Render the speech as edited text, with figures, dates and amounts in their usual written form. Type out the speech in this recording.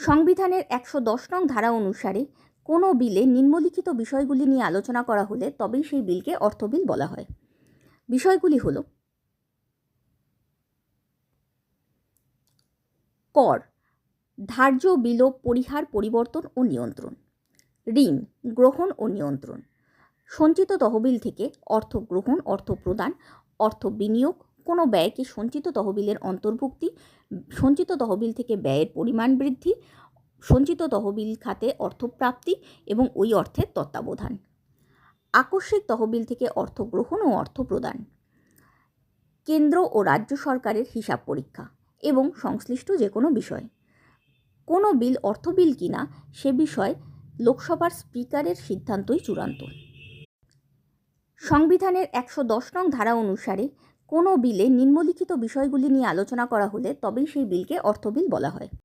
সংবিধানের ১১০ নং ধারা অনুসারে কোনো বিলে নিম্নলিখিত বিষয়গুলি নিয়ে আলোচনা করা হলে তবেই সেই বিলকে অর্থ বিল বলা হয়। বিষয়গুলি হল: কর, ধার্য বিলোপ, পরিহার, পরিবর্তন ও নিয়ন্ত্রণ; ঋণ, গ্রহণ ও নিয়ন্ত্রণ; সঞ্চিত তহবিল থেকে অর্থ গ্রহণ, অর্থ প্রদান, অর্থ বিনিয়োগ, কোনো ব্যয়কে সঞ্চিত তহবিলের অন্তর্ভুক্তি, সঞ্চিত তহবিল থেকে ব্যয়ের পরিমাণ বৃদ্ধি, সঞ্চিত তহবিল খাতে অর্থ প্রাপ্তি এবং ওই অর্থের তত্ত্বাবধান; আকস্মিক তহবিল থেকে অর্থ গ্রহণ ও অর্থ প্রদান; কেন্দ্র ও রাজ্য সরকারের হিসাব পরীক্ষা এবং সংশ্লিষ্ট যে কোনো বিষয়। কোনো বিল অর্থ বিল কিনা সে বিষয়ে লোকসভার স্পিকারের সিদ্ধান্তই চূড়ান্ত। সংবিধানের ১১০ নং ধারা অনুসারে কোনো বিলে নিম্নলিখিত বিষয়গুলি নিয়ে আলোচনা করা হলে তবেই সেই বিলকে অর্থ বিল বলা হয়।